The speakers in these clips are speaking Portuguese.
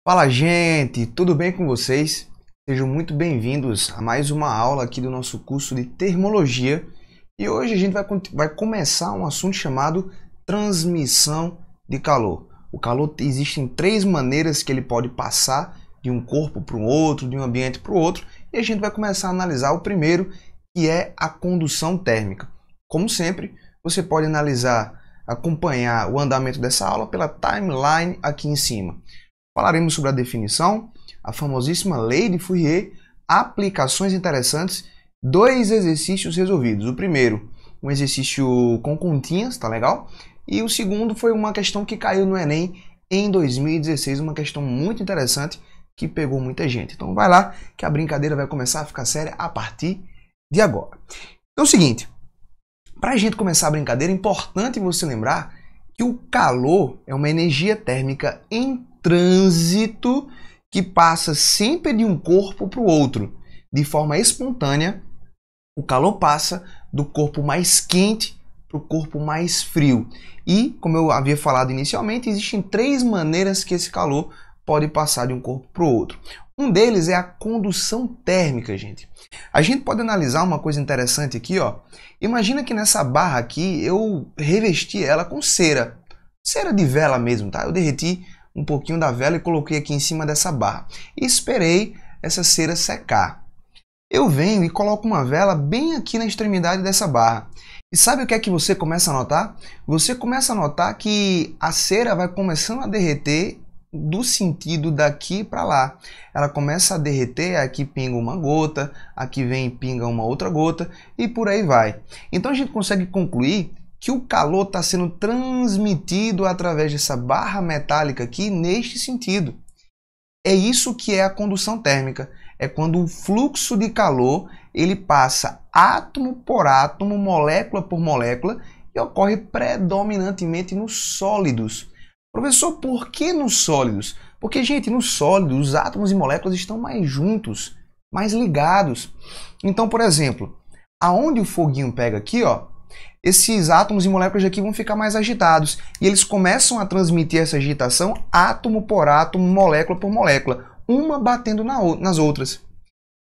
Fala, gente, tudo bem com vocês? Sejam muito bem-vindos a mais uma aula aqui do nosso curso de termologia. E hoje a gente vai começar um assunto chamado transmissão de calor. O calor existem três maneiras que ele pode passar de um corpo para o outro, de um ambiente para o outro, e a gente vai começar a analisar o primeiro, que é a condução térmica. Como sempre, você pode acompanhar o andamento dessa aula pela timeline aqui em cima. Falaremos sobre a definição, a famosíssima lei de Fourier, aplicações interessantes, dois exercícios resolvidos. O primeiro, um exercício com continhas, tá legal? E o segundo foi uma questão que caiu no Enem em 2016, uma questão muito interessante que pegou muita gente. Então vai lá que a brincadeira vai começar a ficar séria a partir de agora. Então é o seguinte, para a gente começar a brincadeira, é importante você lembrar que o calor é uma energia térmica em trânsito que passa sempre de um corpo para o outro. De forma espontânea, o calor passa do corpo mais quente para o corpo mais frio. E, como eu havia falado inicialmente, existem três maneiras que esse calor pode passar de um corpo para o outro. Um deles é a condução térmica, gente. A gente pode analisar uma coisa interessante aqui, ó. Imagina que nessa barra aqui eu revesti ela com cera. Cera de vela mesmo, tá? Eu derreti um pouquinho da vela e coloquei aqui em cima dessa barra. E esperei essa cera secar. Eu venho e coloco uma vela bem aqui na extremidade dessa barra. E sabe o que é que você começa a notar? Você começa a notar que a cera vai começando a derreter do sentido daqui para lá. Ela começa a derreter, aqui pinga uma gota, aqui vem e pinga uma outra gota e por aí vai. Então a gente consegue concluir que o calor está sendo transmitido através dessa barra metálica aqui neste sentido. É isso que é a condução térmica. É quando o fluxo de calor ele passa átomo por átomo, molécula por molécula e ocorre predominantemente nos sólidos. Professor, por que nos sólidos? Porque, gente, nos sólidos os átomos e moléculas estão mais juntos, mais ligados. Então, por exemplo, aonde o foguinho pega aqui, ó, esses átomos e moléculas aqui vão ficar mais agitados e eles começam a transmitir essa agitação átomo por átomo, molécula por molécula, uma batendo nas outras.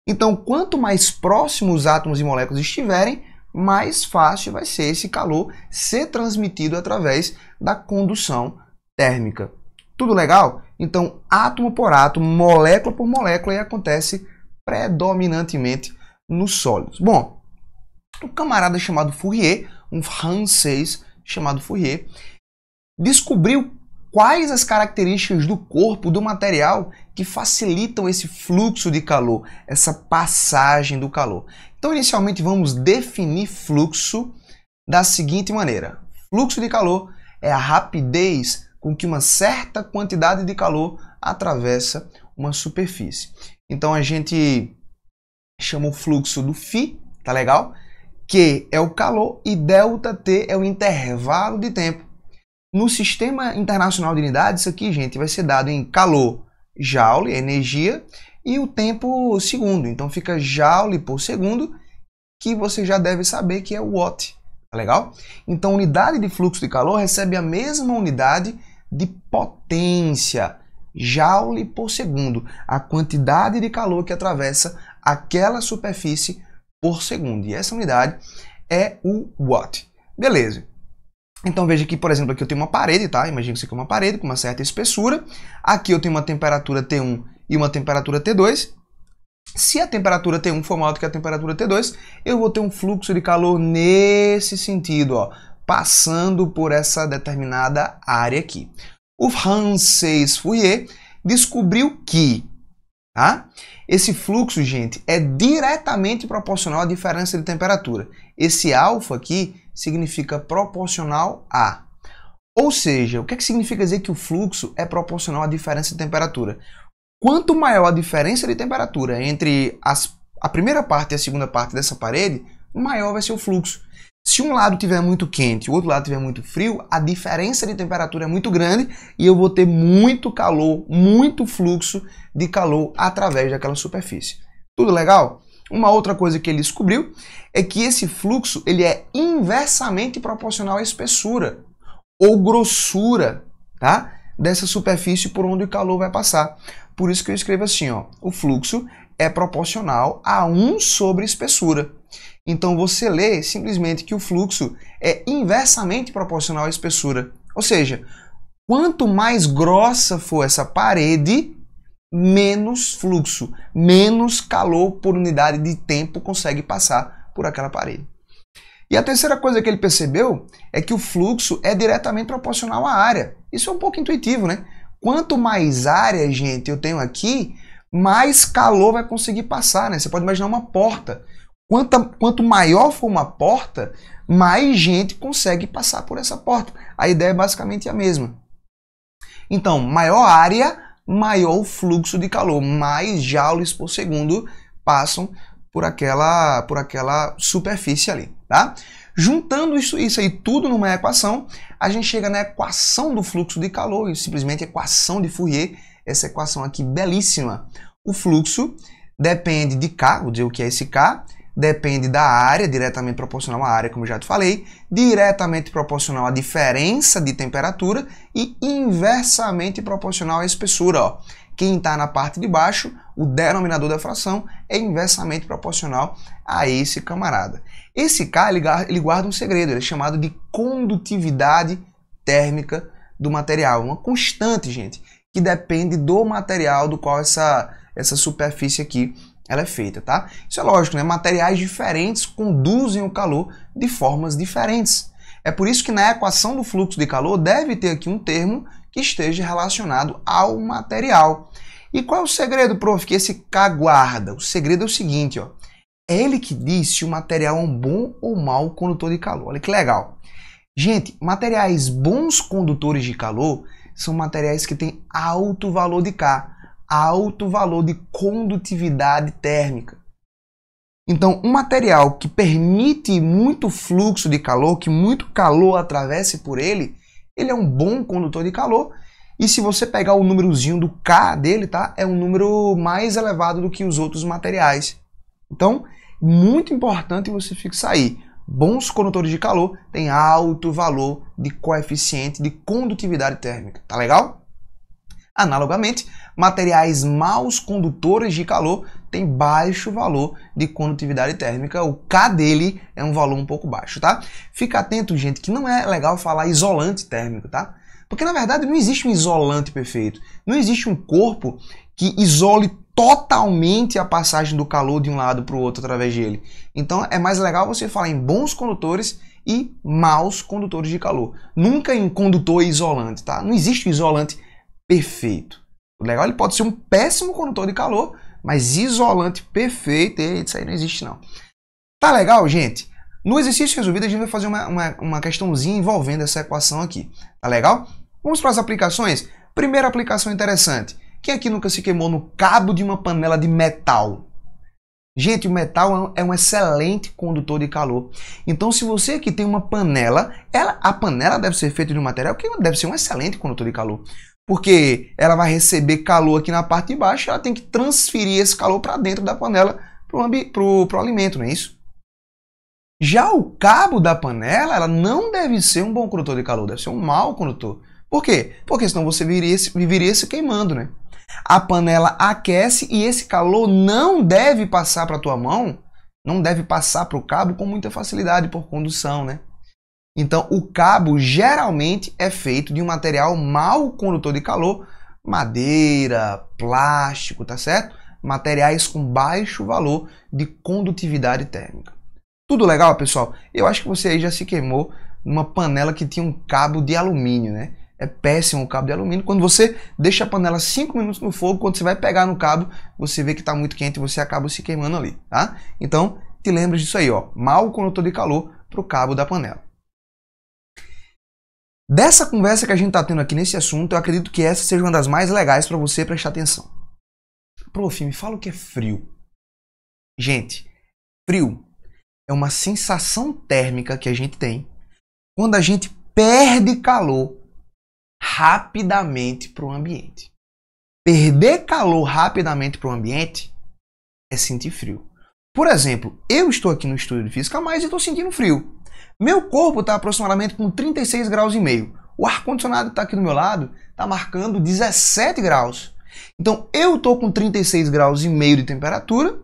Então, quanto mais próximos os átomos e moléculas estiverem, mais fácil vai ser esse calor ser transmitido através da condução térmica. Tudo legal? Então, átomo por átomo, molécula por molécula, e acontece predominantemente nos sólidos. Bom, um camarada chamado Fourier, um francês chamado Fourier, descobriu quais as características do corpo, do material, que facilitam esse fluxo de calor, essa passagem do calor. Então, inicialmente, vamos definir fluxo da seguinte maneira. Fluxo de calor é a rapidez com que uma certa quantidade de calor atravessa uma superfície. Então, a gente chama o fluxo do φ, tá legal? Q é o calor e ΔT é o intervalo de tempo. No Sistema Internacional de Unidades, isso aqui, gente, vai ser dado em calor, joule, energia, e o tempo segundo. Então fica joule por segundo, que você já deve saber que é o watt. Tá legal? Então, unidade de fluxo de calor recebe a mesma unidade de potência, joule por segundo, a quantidade de calor que atravessa aquela superfície por segundo. E essa unidade é o watt. Beleza. Então veja que, por exemplo, aqui eu tenho uma parede, tá? Imagina que isso aqui é uma parede com uma certa espessura. Aqui eu tenho uma temperatura T1 e uma temperatura T2. Se a temperatura T1 for maior do que a temperatura T2, eu vou ter um fluxo de calor nesse sentido, ó, passando por essa determinada área aqui. O francês Fourier descobriu que, tá? Esse fluxo, gente, é diretamente proporcional à diferença de temperatura. Esse alfa aqui significa proporcional a. Ou seja, o que significa dizer que o fluxo é proporcional à diferença de temperatura? Quanto maior a diferença de temperatura entre a primeira parte e a segunda parte dessa parede, maior vai ser o fluxo. Se um lado estiver muito quente e o outro lado estiver muito frio, a diferença de temperatura é muito grande e eu vou ter muito calor, muito fluxo de calor através daquela superfície. Tudo legal? Uma outra coisa que ele descobriu é que esse fluxo ele é inversamente proporcional à espessura ou grossura, tá? dessa superfície por onde o calor vai passar. Por isso que eu escrevo assim, ó, o fluxo é proporcional a 1 sobre espessura. Então você lê simplesmente que o fluxo é inversamente proporcional à espessura. Ou seja, quanto mais grossa for essa parede, menos fluxo, menos calor por unidade de tempo consegue passar por aquela parede. E a terceira coisa que ele percebeu é que o fluxo é diretamente proporcional à área. Isso é um pouco intuitivo, né? Quanto mais área, gente, eu tenho aqui, mais calor vai conseguir passar, né? Você pode imaginar uma porta. Quanto maior for uma porta, mais gente consegue passar por essa porta. A ideia é basicamente a mesma. Então, maior área, maior o fluxo de calor, mais joules por segundo passam por aquela superfície ali, tá? Juntando isso aí tudo numa equação, a gente chega na equação do fluxo de calor, simplesmente equação de Fourier, essa equação aqui belíssima. O fluxo depende de K, vou dizer o que é esse K, depende da área, diretamente proporcional à área, como eu já te falei, diretamente proporcional à diferença de temperatura e inversamente proporcional à espessura. Ó. Quem está na parte de baixo, o denominador da fração, é inversamente proporcional a esse camarada. Esse K ele guarda um segredo, ele é chamado de condutividade térmica do material, uma constante, gente, que depende do material do qual essa superfície aqui ela é feita, tá? Isso é lógico, né? Materiais diferentes conduzem o calor de formas diferentes. É por isso que na equação do fluxo de calor deve ter aqui um termo que esteja relacionado ao material. E qual é o segredo, prof, que esse K guarda? O segredo é o seguinte, ó. É ele que diz se o material é um bom ou mau condutor de calor. Olha que legal. Gente, materiais bons condutores de calor são materiais que têm alto valor de K, alto valor de condutividade térmica. Então, um material que permite muito fluxo de calor, que muito calor atravesse por ele, ele é um bom condutor de calor. E se você pegar o númerozinho do K dele, tá? É um número mais elevado do que os outros materiais. Então, muito importante você fixar aí. Bons condutores de calor têm alto valor de coeficiente de condutividade térmica. Tá legal? Analogamente, materiais maus condutores de calor têm baixo valor de condutividade térmica. O K dele é um valor um pouco baixo, tá? Fica atento, gente, que não é legal falar isolante térmico, tá? Porque, na verdade, não existe um isolante perfeito. Não existe um corpo que isole totalmente a passagem do calor de um lado para o outro através dele. Então, é mais legal você falar em bons condutores e maus condutores de calor. Nunca em condutor isolante, tá? Não existe um isolante perfeito. O legal, ele pode ser um péssimo condutor de calor, mas isolante perfeito, isso aí não existe não. Tá legal, gente? No exercício resolvido, a gente vai fazer uma questãozinha envolvendo essa equação aqui. Tá legal? Vamos para as aplicações? Primeira aplicação interessante. Quem aqui nunca se queimou no cabo de uma panela de metal? Gente, o metal é um excelente condutor de calor. Então, se você aqui tem uma panela, a panela deve ser feita de um material que deve ser um excelente condutor de calor. Porque ela vai receber calor aqui na parte de baixo, ela tem que transferir esse calor para dentro da panela para o alimento, não é isso? Já o cabo da panela, ela não deve ser um bom condutor de calor, deve ser um mau condutor. Por quê? Porque senão você viveria se queimando, né? A panela aquece e esse calor não deve passar para a tua mão, não deve passar para o cabo com muita facilidade por condução, né? Então, o cabo geralmente é feito de um material mau condutor de calor, madeira, plástico, tá certo? Materiais com baixo valor de condutividade térmica. Tudo legal, pessoal? Eu acho que você aí já se queimou numa panela que tinha um cabo de alumínio, né? É péssimo o cabo de alumínio. Quando você deixa a panela 5 minutos no fogo, quando você vai pegar no cabo, você vê que está muito quente e você acaba se queimando ali, tá? Então, te lembra disso aí, ó. Mau condutor de calor para o cabo da panela. Dessa conversa que a gente está tendo aqui nesse assunto, eu acredito que essa seja uma das mais legais para você prestar atenção. Prof, me fala o que é frio. Gente, frio é uma sensação térmica que a gente tem quando a gente perde calor rapidamente para o ambiente. Perder calor rapidamente para o ambiente é sentir frio. Por exemplo, eu estou aqui no estúdio de Física Mais e estou sentindo frio. Meu corpo está aproximadamente com 36 graus e meio. O ar-condicionado está aqui do meu lado, está marcando 17 graus. Então, eu estou com 36 graus e meio de temperatura.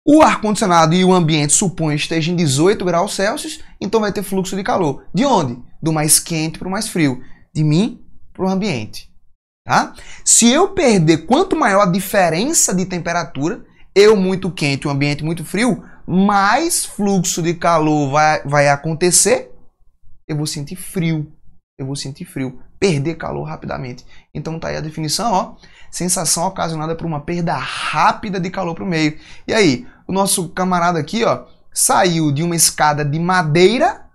O ar-condicionado e o ambiente, suponho, estejam em 18 graus Celsius, então vai ter fluxo de calor. De onde? Do mais quente para o mais frio. De mim para o ambiente. Tá? Se eu perder, quanto maior a diferença de temperatura, eu muito quente e o ambiente muito frio, mais fluxo de calor vai acontecer, eu vou sentir frio. Eu vou sentir frio, perder calor rapidamente. Então tá aí a definição, ó. Sensação ocasionada por uma perda rápida de calor para o meio. E aí, o nosso camarada aqui, ó, saiu de uma escada de madeira,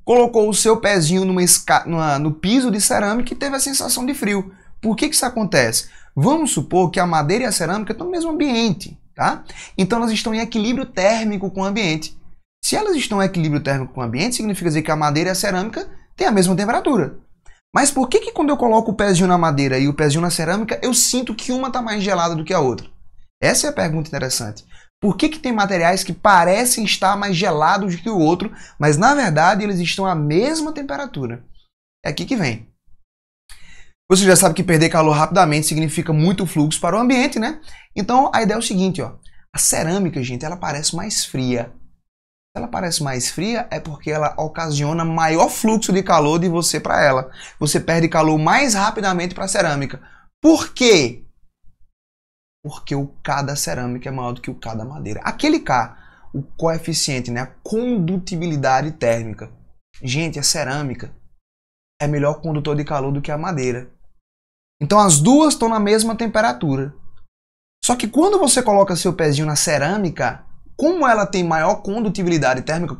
colocou o seu pezinho no piso de cerâmica e teve a sensação de frio. Por que isso acontece? Vamos supor que a madeira e a cerâmica estão no mesmo ambiente, tá? Então elas estão em equilíbrio térmico com o ambiente. Se elas estão em equilíbrio térmico com o ambiente, significa dizer que a madeira e a cerâmica têm a mesma temperatura. Mas por que quando eu coloco o pezinho na madeira e o pezinho na cerâmica, eu sinto que uma está mais gelada do que a outra? Essa é a pergunta interessante. Por que tem materiais que parecem estar mais gelados do que o outro, mas na verdade eles estão à mesma temperatura? É aqui que vem. Você já sabe que perder calor rapidamente significa muito fluxo para o ambiente, né? Então a ideia é o seguinte, ó. A cerâmica, gente, ela parece mais fria. Se ela parece mais fria, é porque ela ocasiona maior fluxo de calor de você para ela. Você perde calor mais rapidamente para a cerâmica. Por quê? Porque o K da cerâmica é maior do que o K da madeira. Aquele K, o coeficiente, né, a condutibilidade térmica. Gente, a cerâmica é melhor condutor de calor do que a madeira. Então as duas estão na mesma temperatura. Só que quando você coloca seu pezinho na cerâmica, como ela tem maior condutividade térmica,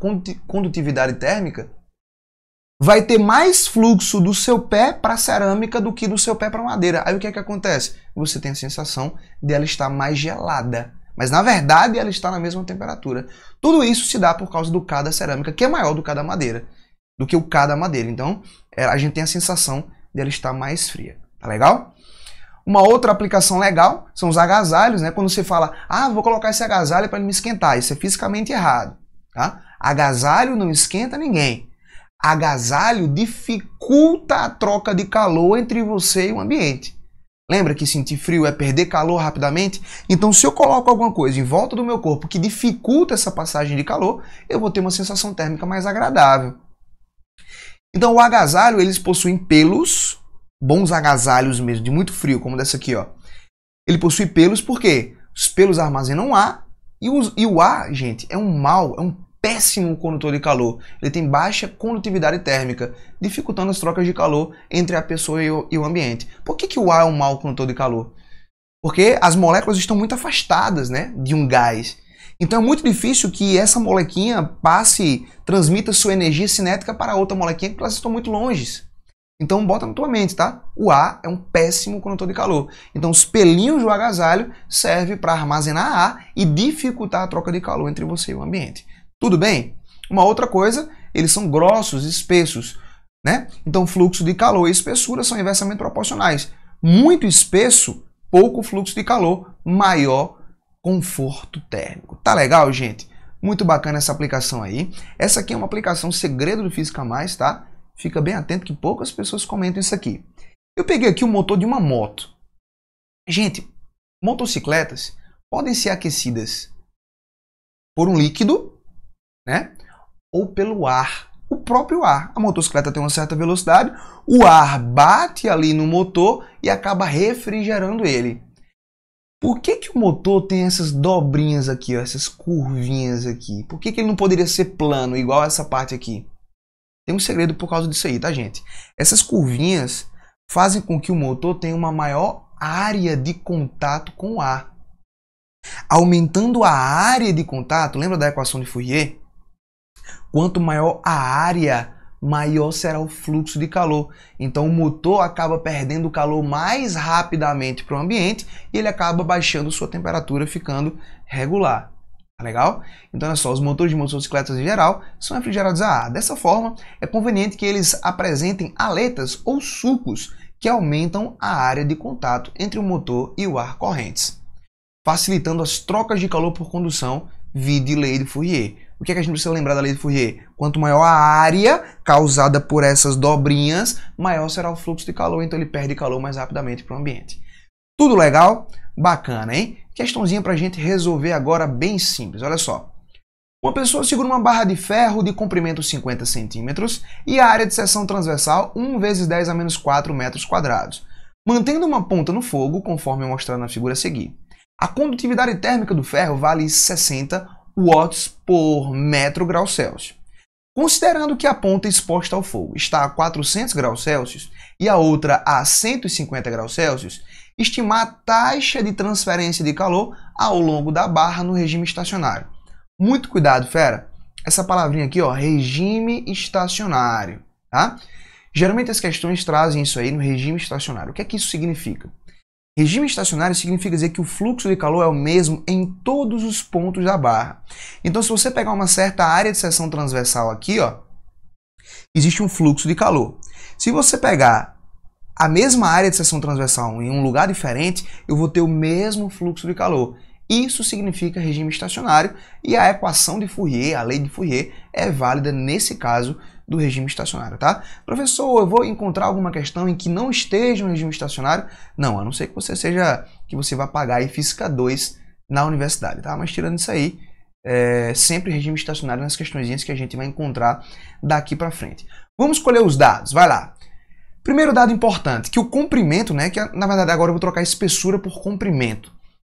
vai ter mais fluxo do seu pé para a cerâmica do que do seu pé para a madeira. Aí o que é que acontece? Você tem a sensação de ela estar mais gelada. Mas na verdade ela está na mesma temperatura. Tudo isso se dá por causa do K da cerâmica, que é maior do que da madeira, do que o K da madeira. Então a gente tem a sensação de ela estar mais fria. Tá legal? Uma outra aplicação legal são os agasalhos, né? Quando você fala, vou colocar esse agasalho para ele me esquentar. Isso é fisicamente errado. Tá? Agasalho não esquenta ninguém. Agasalho dificulta a troca de calor entre você e o ambiente. Lembra que sentir frio é perder calor rapidamente? Então, se eu coloco alguma coisa em volta do meu corpo que dificulta essa passagem de calor, eu vou ter uma sensação térmica mais agradável. Então, o agasalho, eles possuem pelos, bons agasalhos mesmo, de muito frio, como dessa aqui, ó. Ele possui pelos porque os pelos armazenam ar e o ar, gente, é um péssimo condutor de calor. Ele tem baixa condutividade térmica, dificultando as trocas de calor entre a pessoa e o ambiente. Por que o ar é um mau condutor de calor? Porque as moléculas estão muito afastadas, né, de um gás. Então é muito difícil que essa molequinha transmita sua energia cinética para outra molequinha, porque elas estão muito longe. Então bota na tua mente, tá? O ar é um péssimo condutor de calor. Então os pelinhos do agasalho servem para armazenar ar e dificultar a troca de calor entre você e o ambiente. Tudo bem? Uma outra coisa, eles são grossos, espessos, né? Então fluxo de calor e espessura são inversamente proporcionais. Muito espesso, pouco fluxo de calor, maior conforto térmico. Tá legal, gente? Muito bacana essa aplicação aí. Essa aqui é uma aplicação segredo do Física Mais, tá? Fica bem atento que poucas pessoas comentam isso aqui. Eu peguei aqui o motor de uma moto. Gente, motocicletas podem ser aquecidas por um líquido, né? Ou pelo ar, o próprio ar. A motocicleta tem uma certa velocidade, o ar bate ali no motor e acaba refrigerando ele. Por que o motor tem essas dobrinhas aqui, ó, essas curvinhas aqui? Por que ele não poderia ser plano, igual essa parte aqui? Tem um segredo por causa disso aí, tá, gente? Essas curvinhas fazem com que o motor tenha uma maior área de contato com o ar. Aumentando a área de contato, lembra da equação de Fourier? Quanto maior a área, maior será o fluxo de calor. Então o motor acaba perdendo calor mais rapidamente para o ambiente e ele acaba baixando sua temperatura, ficando regular. Tá legal? Então olha só, os motores de motocicletas em geral são refrigerados a ar. Dessa forma, é conveniente que eles apresentem aletas ou sulcos que aumentam a área de contato entre o motor e o ar correntes, facilitando as trocas de calor por condução, vide lei de Fourier. O que é que a gente precisa lembrar da lei de Fourier? Quanto maior a área causada por essas dobrinhas, maior será o fluxo de calor, então ele perde calor mais rapidamente para o ambiente. Tudo legal? Bacana, hein? Questãozinha para a gente resolver agora bem simples, olha só. Uma pessoa segura uma barra de ferro de comprimento 50 centímetros e a área de seção transversal 1 vezes 10 a menos 4 metros quadrados, mantendo uma ponta no fogo, conforme mostrado na figura a seguir. A condutividade térmica do ferro vale 60 watts por metro grau Celsius. Considerando que a ponta exposta ao fogo está a 400 graus Celsius e a outra a 150 graus Celsius, estimar a taxa de transferência de calor ao longo da barra no regime estacionário. Muito cuidado, fera. Essa palavrinha aqui, ó, regime estacionário, tá? Geralmente as questões trazem isso aí no regime estacionário. O que é que isso significa? Regime estacionário significa dizer que o fluxo de calor é o mesmo em todos os pontos da barra. Então, se você pegar uma certa área de seção transversal aqui, ó, existe um fluxo de calor. Se você pegar a mesma área de seção transversal em um lugar diferente, eu vou ter o mesmo fluxo de calor. Isso significa regime estacionário e a equação de Fourier, a lei de Fourier, é válida nesse caso do regime estacionário, tá? Professor, eu vou encontrar alguma questão em que não esteja no regime estacionário? Não, a não ser que você vá pagar aí Física 2 na universidade, tá? Mas tirando isso aí, sempre regime estacionário nas questõezinhas que a gente vai encontrar daqui para frente. Vamos escolher os dados, vai lá. Primeiro dado importante, que o comprimento, né, que na verdade agora eu vou trocar espessura por comprimento.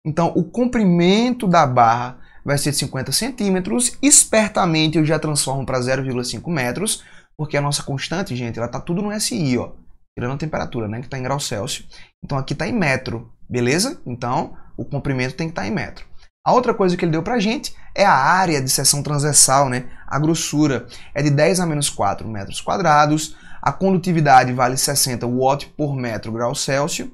Então, o comprimento da barra vai ser de 50 centímetros. Espertamente, eu já transformo para 0,5 metros, porque a nossa constante, gente, ela está tudo no SI, ó, tirando a temperatura, né, que está em graus Celsius. Então, aqui está em metro, beleza? Então, o comprimento tem que estar em metro. A outra coisa que ele deu para a gente é a área de seção transversal, né? A grossura é de 10 a menos 4 metros quadrados. A condutividade vale 60 watt por metro grau Celsius.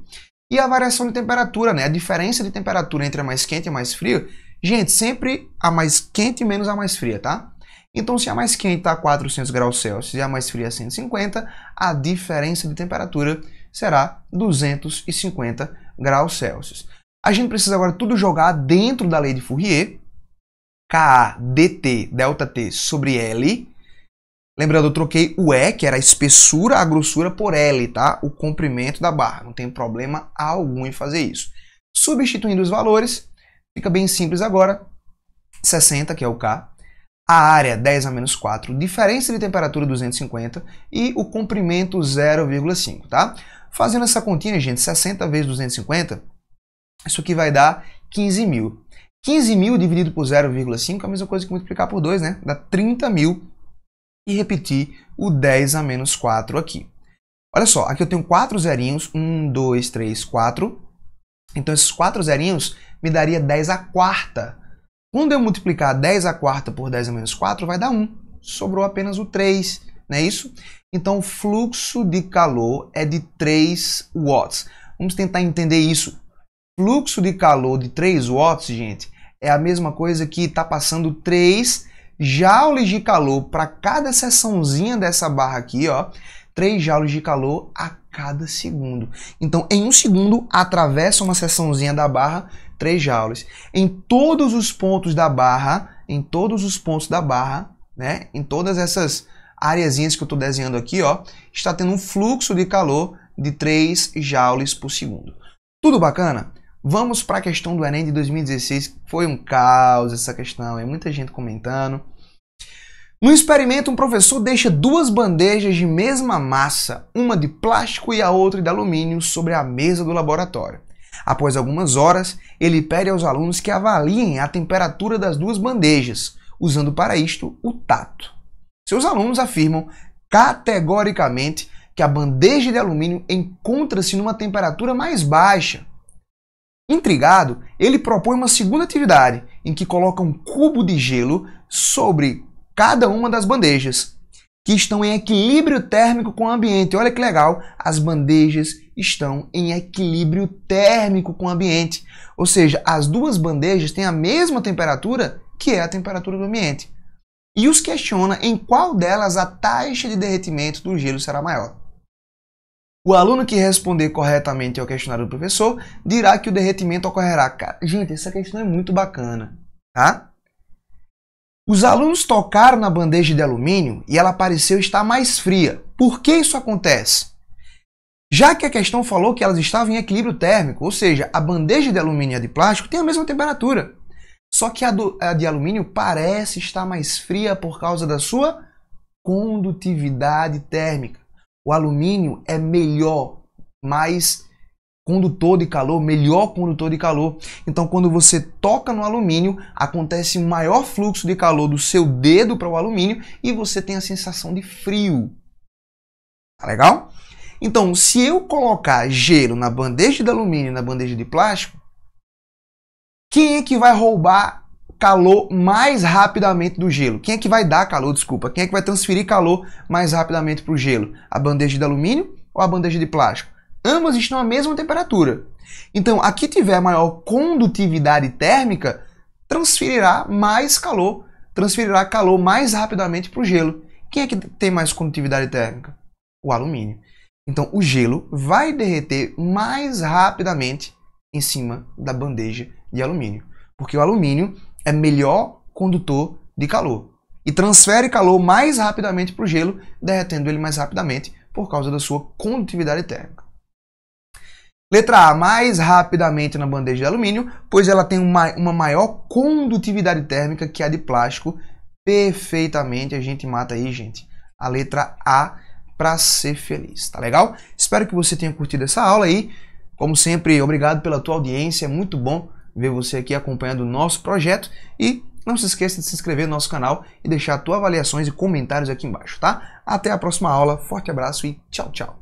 E a variação de temperatura, né? A diferença de temperatura entre a mais quente e a mais fria, gente, sempre a mais quente menos a mais fria, tá? Então, se a mais quente está a 400 graus Celsius e a mais fria a 150, a diferença de temperatura será 250 graus Celsius. A gente precisa agora tudo jogar dentro da lei de Fourier, Ka dt delta T sobre L. Lembrando, eu troquei o E, que era a espessura, a grossura, por L, tá? O comprimento da barra. Não tem problema algum em fazer isso. Substituindo os valores, fica bem simples agora. 60, que é o K. A área, 10 a menos 4. Diferença de temperatura, 250. E o comprimento, 0,5, tá? Fazendo essa continha, gente, 60 vezes 250, isso aqui vai dar 15 mil. 15 mil dividido por 0,5 é a mesma coisa que multiplicar por 2, né? Dá 30 mil. E repetir o 10 a menos 4 aqui. Olha só, aqui eu tenho 4 zerinhos, 1, 2, 3, 4. Então esses 4 zerinhos me daria 10 a quarta. Quando eu multiplicar 10 a quarta por 10 a menos 4, vai dar 1. Sobrou apenas o 3, não é isso? Então o fluxo de calor é de 3 watts. Vamos tentar entender isso. Fluxo de calor de 3 watts, gente, é a mesma coisa que está passando 3 joules de calor para cada seçãozinha dessa barra aqui, ó, 3 joules de calor a cada segundo. Então, em um segundo, atravessa uma seçãozinha da barra 3 joules. Em todos os pontos da barra, né, em todas essas areazinhas que eu estou desenhando aqui, ó, está tendo um fluxo de calor de 3 joules por segundo. Tudo bacana? Vamos para a questão do Enem de 2016. Foi um caos essa questão, é muita gente comentando. No experimento, um professor deixa 2 bandejas de mesma massa, uma de plástico e a outra de alumínio, sobre a mesa do laboratório. Após algumas horas, ele pede aos alunos que avaliem a temperatura das 2 bandejas, usando para isto o tato. Seus alunos afirmam categoricamente que a bandeja de alumínio encontra-se numa temperatura mais baixa. Intrigado, ele propõe uma segunda atividade, em que coloca um cubo de gelo sobre cada uma das bandejas, que estão em equilíbrio térmico com o ambiente. Olha que legal, as bandejas estão em equilíbrio térmico com o ambiente. Ou seja, as 2 bandejas têm a mesma temperatura, que é a temperatura do ambiente. E os questiona em qual delas a taxa de derretimento do gelo será maior. O aluno que responder corretamente ao questionário do professor dirá que o derretimento ocorrerá. Gente, essa questão é muito bacana, tá? Os alunos tocaram na bandeja de alumínio e ela pareceu estar mais fria. Por que isso acontece? Já que a questão falou que elas estavam em equilíbrio térmico, ou seja, a bandeja de alumínio e a de plástico têm a mesma temperatura. Só que a de alumínio parece estar mais fria por causa da sua condutividade térmica. O alumínio é mais condutor de calor, melhor condutor de calor. Então, quando você toca no alumínio, acontece um maior fluxo de calor do seu dedo para o alumínio e você tem a sensação de frio. Tá legal? Então, se eu colocar gelo na bandeja de alumínio e na bandeja de plástico, quem é que vai roubar calor mais rapidamente do gelo? Quem é que vai dar calor, desculpa? Quem é que vai transferir calor mais rapidamente para o gelo? A bandeja de alumínio ou a bandeja de plástico? Ambas estão à mesma temperatura. Então, a que tiver maior condutividade térmica transferirá calor mais rapidamente para o gelo. Quem é que tem mais condutividade térmica? O alumínio. Então, o gelo vai derreter mais rapidamente em cima da bandeja de alumínio, porque o alumínio é melhor condutor de calor e transfere calor mais rapidamente para o gelo, derretendo ele mais rapidamente por causa da sua condutividade térmica. Letra A, mais rapidamente na bandeja de alumínio, pois ela tem uma maior condutividade térmica que a de plástico. Perfeitamente, a gente mata aí, gente, a letra A para ser feliz, tá legal? Espero que você tenha curtido essa aula aí. Como sempre, obrigado pela tua audiência, é muito bom ver você aqui acompanhando o nosso projeto e não se esqueça de se inscrever no nosso canal e deixar tuas avaliações e comentários aqui embaixo, tá? Até a próxima aula, forte abraço e tchau, tchau!